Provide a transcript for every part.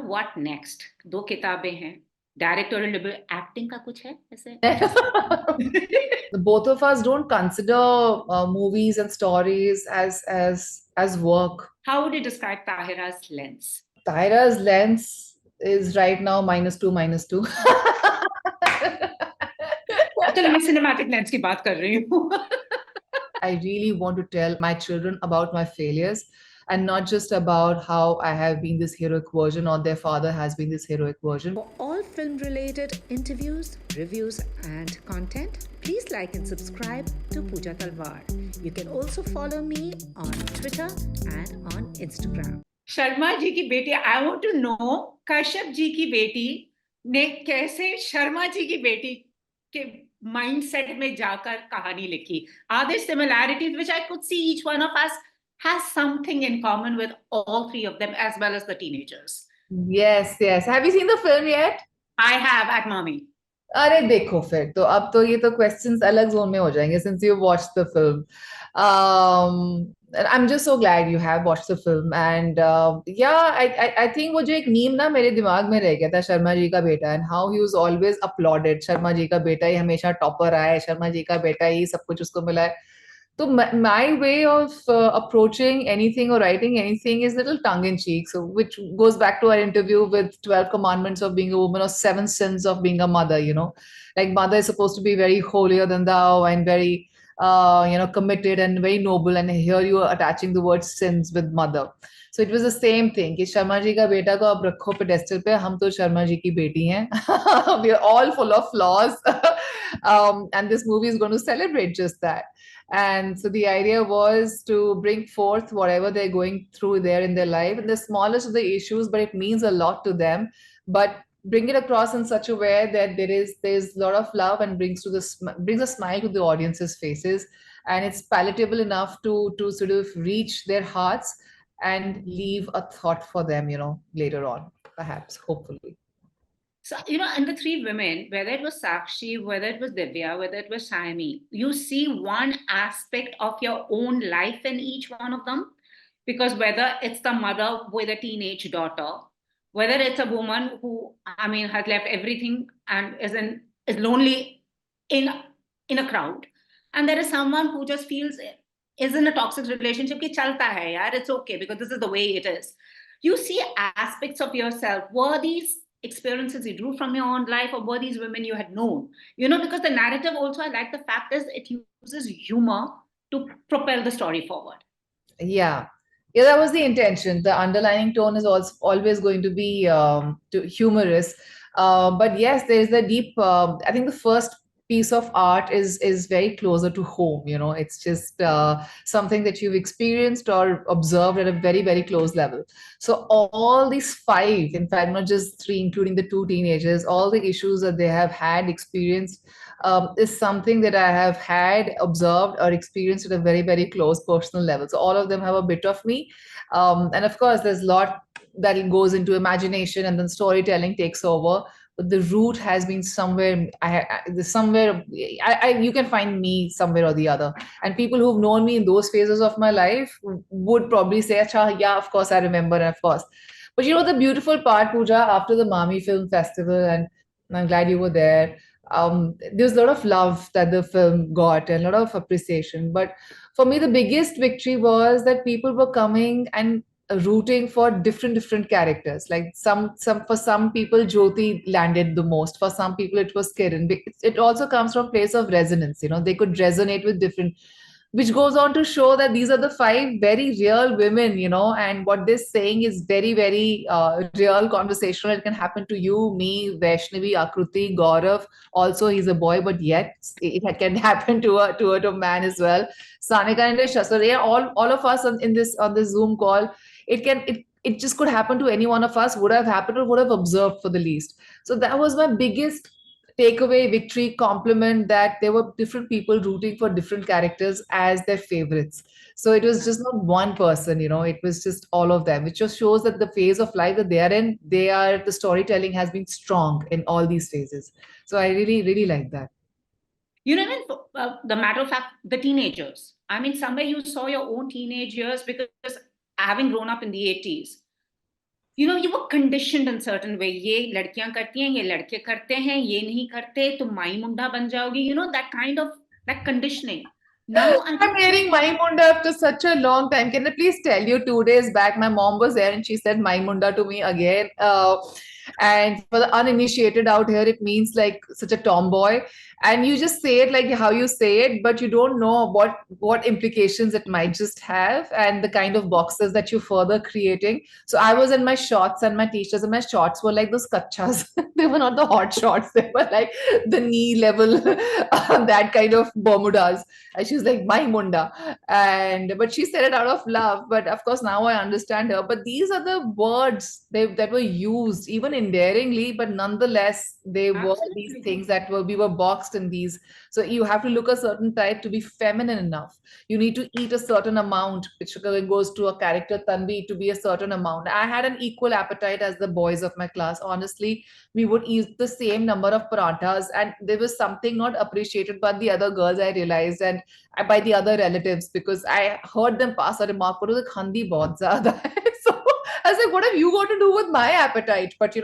what next? 2 किताबें हैं, directorial acting का कुछ है ऐसे? Both of us don't consider movies and stories as work. How would you describe Tahira's lens? Tahira's lens is right now -2, -2. चलो मैं cinematic lens की बात कर रही हूँ. I really want to tell my children about my failures and not just about how I have been this heroic version or their father has been this heroic version. For all film related interviews, reviews, and content, please like and subscribe to Pooja Talwar. You can also follow me on Twitter and on Instagram. Sharma ji की बेटी, I want to know Kashyap ji की बेटी ने कैसे शर्मा जी की बेटी के mindset में जाकर कहानी लिखी. Are there similarities which I could see each one of us has something in common with all three of them as well as the teenagers? Yes, yes. Have you seen the film yet? I have at Mommy. अरे देखो फिर तो अब तो ये तो questions अलग zone में हो जाएंगे since you watched the film. And I'm just so glad you have watched the film and yeah, I think वो जो एक मीम ना मेरे दिमाग में रह गया था शर्मा जी का बेटा and how he was always applauded. Sharma ji का बेटा ही हमेशा टॉपर रहा है, शर्मा जी का बेटा ही सब कुछ उसको मिला है. So my way of approaching anything or writing anything is a little tongue in cheek. So which goes back to our interview with 12 commandments of being a woman or 7 sins of being a mother, you know, like mother is supposed to be very holier than thou and very, committed and very noble. And here you are attaching the word sins with mother. So it was the same thing कि शर्मा जी का बेटा को अब रखो pedestal पे, हम तो शर्मा जी की बेटी हैं. We are all full of flaws. And this movie is going to celebrate just that. And so the idea was to bring forth whatever they're going through there in their life and the smallest of the issues, but it means a lot to them. But bring it across in such a way that there's a lot of love and brings a smile to the audience's faces, and it's palatable enough to sort of reach their hearts and leave a thought for them, later on, perhaps, hopefully. So, and the three women, whether it was Sakshi, whether it was Divya, whether it was Shaimi, you see one aspect of your own life in each one of them. Because whether it's the mother with a teenage daughter, whether it's a woman who, has left everything and is lonely in a crowd, and there is someone who just feels is in a toxic relationship, ki chalta hai yaar, it's okay because this is the way it is. You see aspects of yourself. Were these experiences you drew from your own life, or were these women you had known? Because the narrative also, I like the fact is it uses humor to propel the story forward. Yeah. Yeah, that was the intention. The underlying tone is also always going to be humorous. But yes, there is a deep, I think the first piece of art is very closer to home. It's just something that you've experienced or observed at a very, very close level. So all these 5, in fact, not just 3, including the 2 teenagers, all the issues that they have had experienced is something that I have had, observed, or experienced at a very, very close personal level. So all of them have a bit of me. And of course, there's a lot that goes into imagination and then storytelling takes over. But the root has been somewhere. You can find me somewhere or the other. And people who've known me in those phases of my life would probably say, "Acha, yeah, of course I remember, and of course." But the beautiful part, Pooja, after the Mami Film Festival, and I'm glad you were there. There's a lot of love that the film got and a lot of appreciation. But for me, the biggest victory was that people were coming and rooting for different characters. Like some for some people Jyoti landed the most, for some people it was Kiran. It also comes from place of resonance. They could resonate with different, which goes on to show that these are the 5 very real women, and what they're saying is very, very real conversational. It can happen to you, me, Vaishnavi, Akruti, Gaurav. Also, he's a boy, but yet it can happen to a man as well. Sanika and Shasur, all of us on this Zoom call, it just could happen to any one of us, would have happened or would have observed for the least. So that was my biggest takeaway, victory, compliment, that there were different people rooting for different characters as their favorites. So it was just not one person, it was just all of them, which just shows that the phase of life that they are in, the storytelling has been strong in all these phases. So I really, really like that. Even the matter of fact, the teenagers. Somewhere you saw your own teenage years, because having grown up in the 80s, you were conditioned in certain way. ये लड़कियां करती हैं, ये लड़के करते हैं, ये नहीं करते तो माई मुंडा बन जाओगी. That kind of that conditioning. Now I I'm think hearing Maimunda after such a long time. Can I please tell you, 2 days back, my mom was there and she said Maimunda to me again. And for the uninitiated out here, it means like such a tomboy. And you just say it like how you say it, but you don't know what implications it might just have and the kind of boxes that you're further creating. So I was in my shorts and my t-shirts, and my shorts were like those kachas. They were not the hot shorts. They were like the knee level, that kind of bermudas. And she was like, my munda. But she said it out of love. But of course, now I understand her. But these are the words that were used, even endearingly, but nonetheless, they were these absolutely. things that we were boxed in these. So you have to look a certain type to be feminine enough. You need to eat a certain amount, which goes to a character Tanvi, to be a certain amount. I had an equal appetite as the boys of my class. Honestly, we would eat the same number of parathas, and there was something not appreciated by the other girls, I realized, and by the other relatives, because I heard them pass a remark, "Oh, the khandi bahut zyada hai." So I was like, what have you got to do with my appetite? But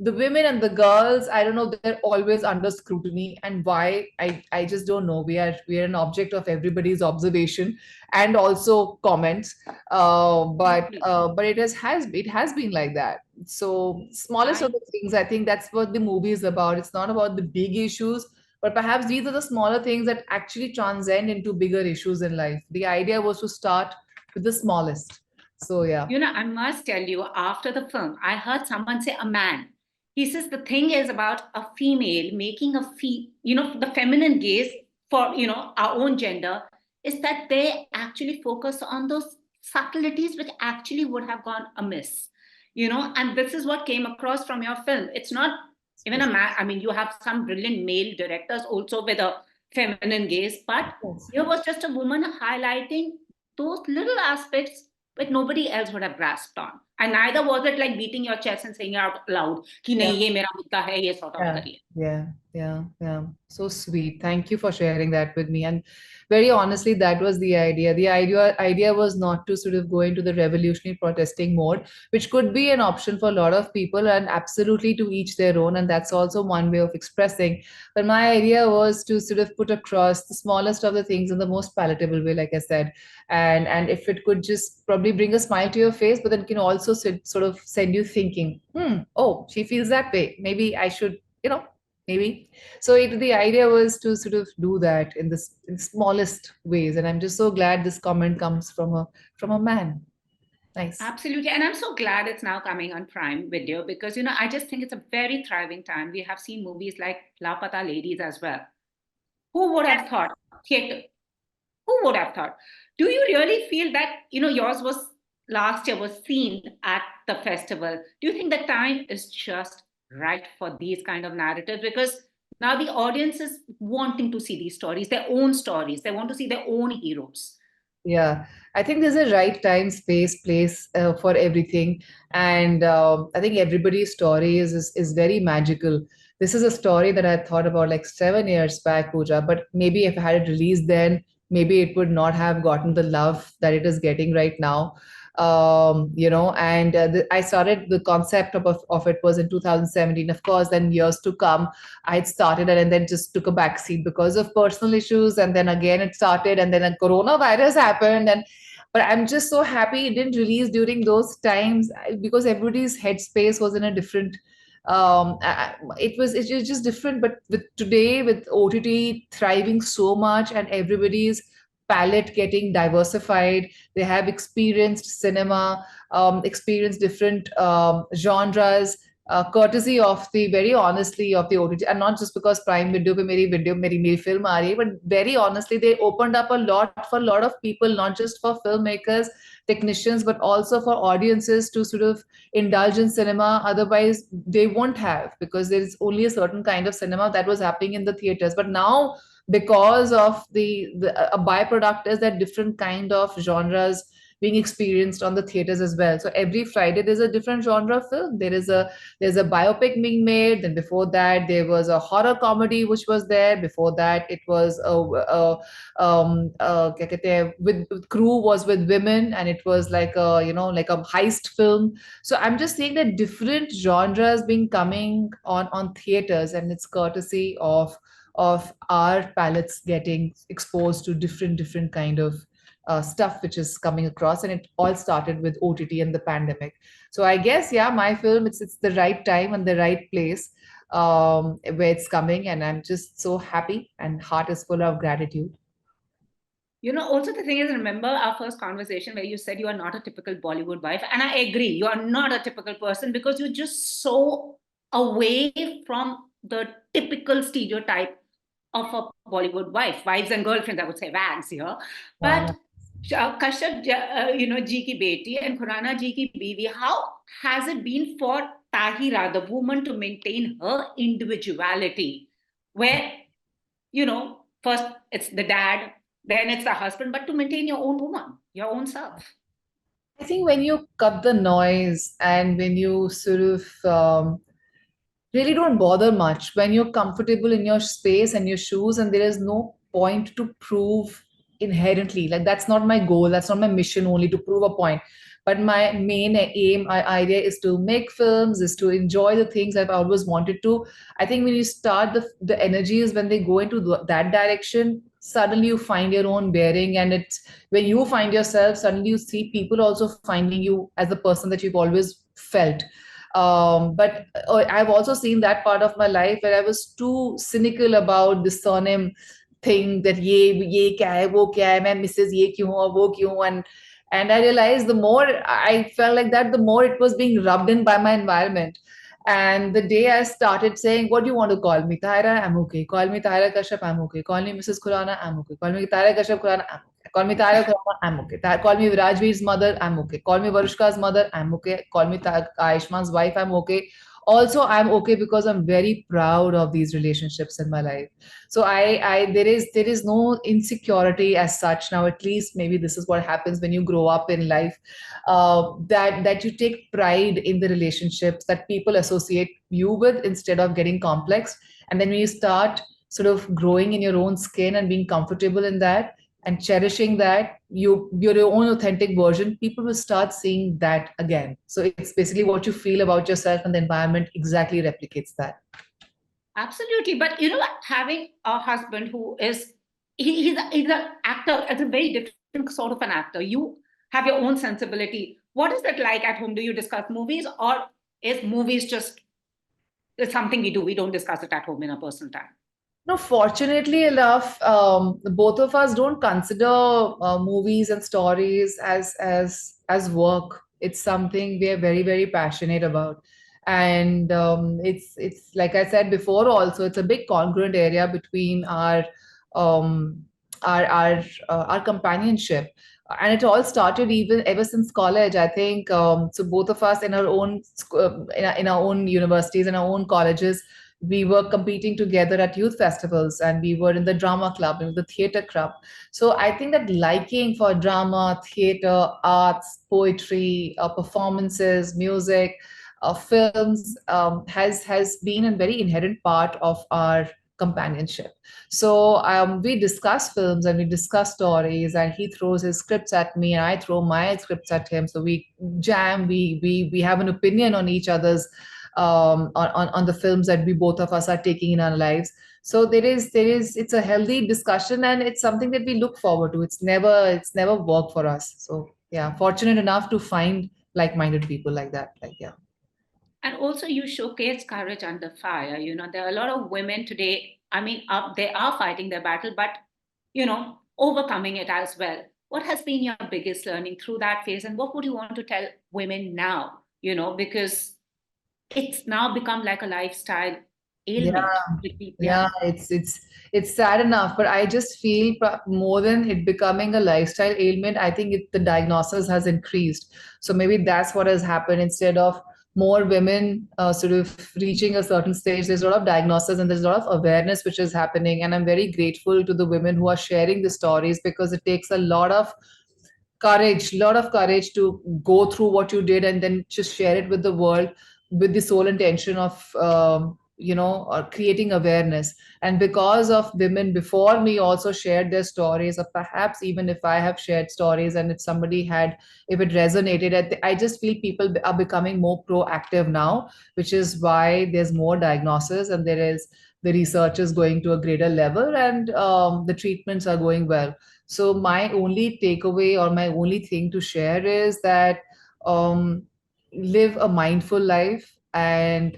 the women and the girls, I don't know, they're always under scrutiny. And why, I just don't know. We are an object of everybody's observation and also comments. But it has been like that. So smallest of I the things, I think that's what the movie is about. It's not about the big issues, but perhaps these are the smaller things that actually transcend into bigger issues in life. The idea was to start with the smallest. So yeah. I must tell you, after the film, I heard someone say a man. He says the thing is about a female making the feminine gaze for, our own gender, is that they actually focus on those subtleties which actually would have gone amiss, and this is what came across from your film. It's not even a man. I mean, you have some brilliant male directors also with a feminine gaze, but Yes. here was just a woman highlighting those little aspects but nobody else would have grasped on. And neither was it like beating your chest and saying out loud, कि Yeah. नहीं ये मेरा मुद्दा है, ये sort out Yeah, करिए. yeah. So sweet. Thank you for sharing that with me. And very honestly, that was the idea. The idea was not to sort of go into the revolutionary protesting mode, which could be an option for a lot of people, and absolutely to each their own. And that's also one way of expressing. But my idea was to sort of put across the smallest of the things in the most palatable way, like I said. And if it could just probably bring a smile to your face, but then can also sort of send you thinking, oh, she feels that way. Maybe I should, maybe. So the idea was to sort of do that in smallest ways. And I'm just so glad this comment comes from a man. Nice. Absolutely. And I'm so glad it's now coming on Prime Video because, I just think it's a very thriving time. We have seen movies like La Pata Ladies as well. Who would have thought? Theatre. Who would have thought? Do you really feel that, yours was last year was seen at the festival? Do you think the time is just right for these kind of narratives? Because now the audience is wanting to see these stories, their own stories. They want to see their own heroes. Yeah, I think there's a right time, space, place for everything, and I think everybody's story is very magical. This is a story that I thought about like 7 years back, Pooja. But maybe if I had it released then, maybe it would not have gotten the love that it is getting right now. I started the concept of it was in 2017. Of course, then years to come, I had started it and then just took a backseat because of personal issues. And then again, it started, and then a coronavirus happened. But I'm just so happy it didn't release during those times because everybody's headspace was in a different. It was just different. But with today, with OTT thriving so much and everybody's palette getting diversified, they have experienced cinema, experienced different genres, courtesy of the very honestly of the OTT, and not just because Prime Video पे मेरी film आ रही है, but very honestly they opened up a lot for a lot of people, not just for filmmakers, technicians, but also for audiences to sort of indulge in cinema. Otherwise, they won't have, because there is only a certain kind of cinema that was happening in the theaters. But now, because of the a byproduct is that different kind of genres being experienced on the theaters as well. So every Friday there's a different genre of film. There's a biopic being made. Then before that there was a horror comedy which was there. Before that it was क्या कहते हैं, with crew was with women, and it was like a, you know, like a heist film. So I'm just saying that different genres being coming on theaters, and it's courtesy of our palettes getting exposed to different kind of stuff which is coming across, and it all started with OTT and the pandemic. So I guess, yeah, my film, it's the right time and the right place where it's coming, and I'm just so happy, and heart is full of gratitude. Also the thing is, remember our first conversation where you said you are not a typical Bollywood wife, and I agree, you are not a typical person because you're just so away from the typical stereotype of a Bollywood wife, wives and girlfriends, I would say, wags here. But Kashyap, ji ki beti and Khurrana ji ki biwi, how has it been for Tahira, the woman, to maintain her individuality? Where, first it's the dad, then it's the husband, but to maintain your own woman, your own self. I think when you cut the noise and when you sort of really don't bother much, when you're comfortable in your space and your shoes, and there is no point to prove inherently, like that's not my goal, that's not my mission only to prove a point. But my main aim, my idea is to make films, is to enjoy the things I've always wanted to. I think when you start, the energies, when they go into that direction, suddenly you find your own bearing. And it's when you find yourself, suddenly you see people also finding you as the person that you've always felt. But I've also seen that part of my life where I was too cynical about this surname thing, that ye kya hai, wo kya hai, main Mrs. Ye kyun or wo kyun, and I realized the more I felt like that, the more it was being rubbed in by my environment. And the day I started saying, what do you want to call me? Tahira, I'm okay. Call me Tahira Kashyap, I'm okay. Call me Mrs. Khurrana, I'm okay. Call me Tahira Kashyap Khurrana, I'm okay. Call me Tahira Khurrana, I'm okay. Call me Virajveer's mother, I'm okay. Call me Varushka's mother, I'm okay. Call me Ayushmann's wife, I'm okay. Also, I'm okay because I'm very proud of these relationships in my life. So there is no insecurity as such now. At least maybe this is what happens when you grow up in life, that you take pride in the relationships that people associate you with instead of getting complex. And then when you start sort of growing in your own skin and being comfortable in that and cherishing that, you're your own authentic version, people will start seeing that again. So it's basically what you feel about yourself, and the environment exactly replicates that. Absolutely. But you know what? Having a husband who is, he's an actor, it's a very different sort of an actor. You have your own sensibility. What is it like at home? Do you discuss movies, or is movies just something we do? We don't discuss it at home in a personal time. No, fortunately enough, both of us don't consider movies and stories as work. It's something we are very passionate about, and it's like I said before. Also, it's a big congruent area between um, our companionship, and it all started even ever since college. I think so. Both of us in our own in our own universities and our own colleges, we were competing together at youth festivals, and we were in the drama club and the theater club. So I think that liking for drama, theater, arts, poetry, performances, music, films has been a very inherent part of our companionship. So we discuss films and we discuss stories, and he throws his scripts at me and I throw my scripts at him. So we jam, we have an opinion on each other's on the films that we both of us are taking in our lives. So it's a healthy discussion, and it's something that we look forward to. It's never work for us. So yeah, fortunate enough to find like-minded people like that. Like, yeah. And also you showcase courage under fire. There are a lot of women today, they are fighting their battle, but overcoming it as well. What has been your biggest learning through that phase, and what would you want to tell women now? Because it's now become like a lifestyle ailment with people. Yeah, it's sad enough, but I just feel more than it becoming a lifestyle ailment, I think the diagnosis has increased. So maybe that's what has happened. Instead of more women sort of reaching a certain stage, there's a lot of diagnosis and there's a lot of awareness which is happening. And I'm very grateful to the women who are sharing the stories, because it takes a lot of courage, lot of courage to go through what you did and then just share it with the world with the sole intention of creating awareness. And because of women before me also shared their stories, or perhaps even if I have shared stories and if it resonated, I just feel people are becoming more proactive now, which is why there's more diagnosis and the research is going to a greater level, and the treatments are going well. So my only takeaway or my only thing to share is that um, live a mindful life, and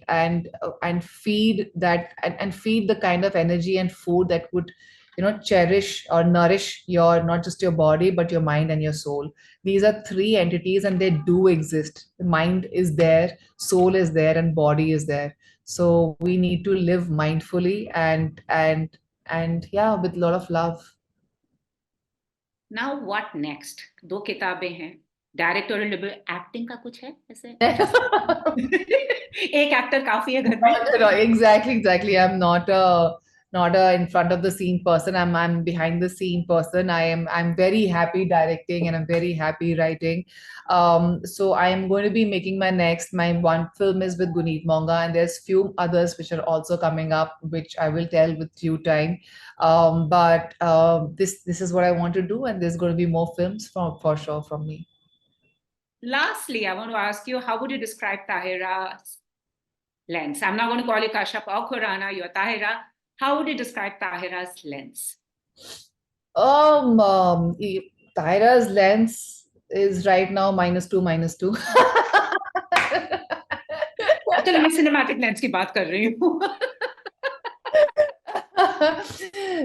feed and feed the kind of energy and food that would cherish or nourish your, not just your body but your mind and your soul. These are three entities and they do exist. The mind is there, soul is there, and body is there. So we need to live mindfully and yeah, with a lot of love. Now what next? दो किताबें हैं, directorial acting का कुछ है ऐसे? एक actor काफी है घर में. No, exactly. I'm not a in front of the scene person. I'm behind the scene person. I'm very happy directing and I'm very happy writing. So I am going to be making my one film is with Guneet Monga, and there's few others which are also coming up, which I will tell with due time. But this is what I want to do, and there's going to be more films for sure from me. Lastly, I want to ask you, how would you describe Tahira's lens? I'm not going to call you Kashyap or Khurrana, you're Tahira. How would you describe Tahira's lens? Tahira's lens is right now -2. चलो मैं cinematic lens की बात कर रही हूँ.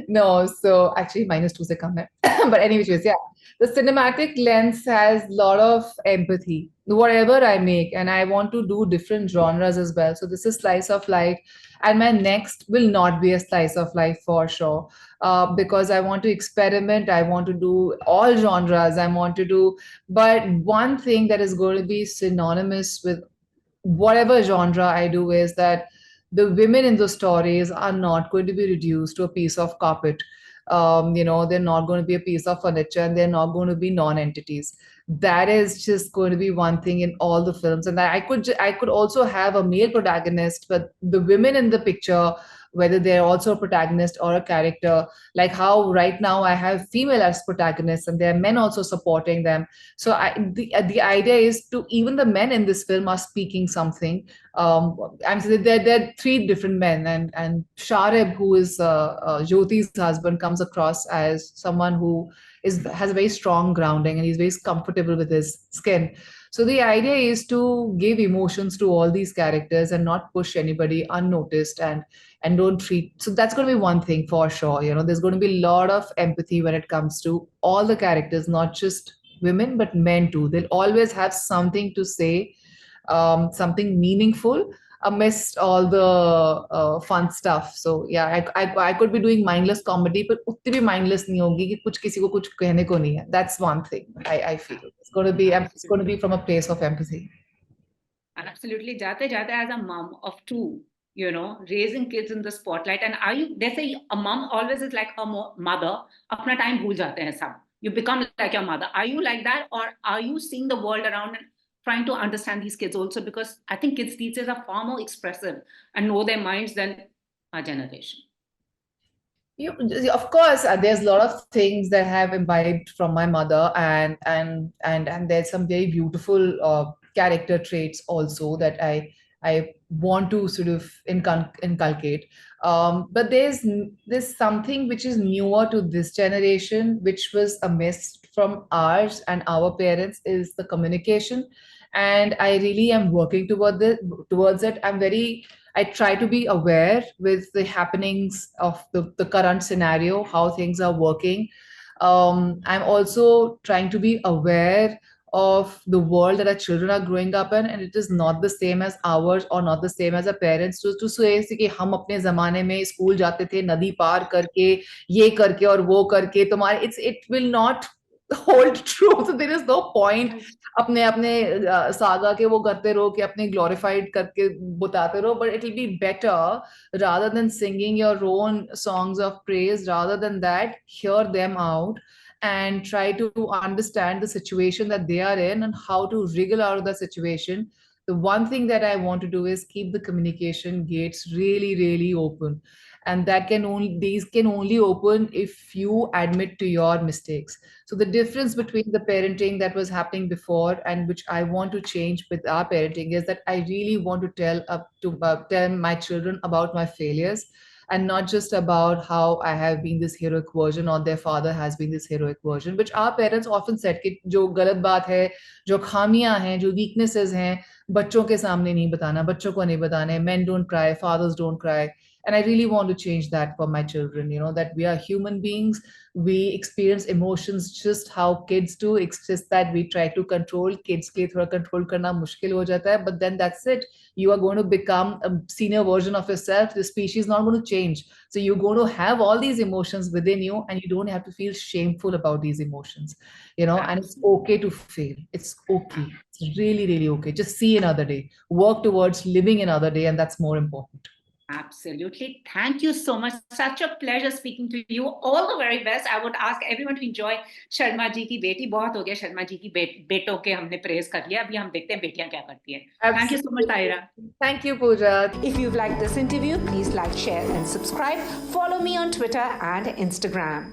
No, so actually -2 se kam hai. But anyways, yeah. The cinematic lens has a lot of empathy, whatever I make, and I want to do different genres as well. So this is slice of life, and my next will not be a slice of life for sure, because I want to experiment. I want to do all genres. I want to do, but one thing that is going to be synonymous with whatever genre I do is that the women in the stories are not going to be reduced to a piece of carpet. They're not going to be a piece of furniture, and they're not going to be non-entities. That is just going to be one thing in all the films. And I could also have a male protagonist, but the women in the picture, whether they're also a protagonist or a character, like how right now I have female as protagonists and there are men also supporting them. So the idea is to, even the men in this film are speaking something. I'm saying there are three different men, and Sharib, who is Jyoti's husband, comes across as someone who has a very strong grounding and he's very comfortable with his skin. So the idea is to give emotions to all these characters and not push anybody unnoticed, and don't treat. So that's going to be one thing for sure. There's going to be a lot of empathy when it comes to all the characters, not just women but men too. They'll always have something to say, something meaningful amidst all the fun stuff. So yeah, I could be doing mindless comedy, but utni bhi mindless nahi hogi ki kuch kisi ko kuch kehne ko nahi hai. That's one thing I feel. It's going to be from a place of empathy. Absolutely. Jate jate, as a mom of two, raising kids in the spotlight. And they say a mom always is like her mother. Apna time bhul jate hain sab. You become like your mother. Are you like that? Or are you seeing the world around and trying to understand these kids also? Because I think kids these days are far more expressive and know their minds than our generation. Of course, there's a lot of things that I have imbibed from my mother, and there's some very beautiful character traits also that I want to sort of inculcate. But there's something which is newer to this generation, which was a miss from ours and our parents, is the communication. And I really am working towards it. I try to be aware with the happenings of the current scenario, how things are working. I'm also trying to be aware of the world that our children are growing up in, and it is not the same as ours or not the same as our parents. To say कि हम अपने जमाने में school जाते थे नदी पार करके ये करके और वो करके तुम्हारे it will not hold true. So there is no point अपने सागा के वो करते रहो कि अपने glorified करके बताते रहो, but it will be better rather than singing your own songs of praise. Rather than that, hear them out and try to understand the situation that they are in and how to wriggle out of the situation. The one thing that I want to do is keep the communication gates really, really open. And these can only open if you admit to your mistakes. So the difference between the parenting that was happening before and which I want to change with our parenting is that I really want to tell my children about my failures, and not just about how I have been this heroic version or their father has been this heroic version, which our parents often said कि जो गलत बात है, जो खामियां हैं, जो weaknesses हैं, बच्चों के सामने नहीं बताना, बच्चों को नहीं बताने, men don't cry, fathers don't cry. And I really want to change that for my children, that we are human beings. We experience emotions just how kids do. It's just that we try to control. Kids के लिए थोड़ा control करना मुश्किल हो जाता है, but then that's it. You are going to become a senior version of yourself. The species is not going to change. So you're going to have all these emotions within you, and you don't have to feel shameful about these emotions, and it's okay to fail. It's okay. It's really, really okay. Just see another day. Work towards living another day, and that's more important. Absolutely. Thank you so much. Such a pleasure speaking to you. All the very best. I would ask everyone to enjoy Sharma ji की बेटी. बहुत हो गया शर्मा जी की बेटों के हमने praise कर लिया. अभी हम देखते हैं बेटियां क्या करती हैं. Thank you so much, Tahira. Thank you, Pooja. If you've liked this interview, please like, share, and subscribe. Follow me on Twitter and Instagram.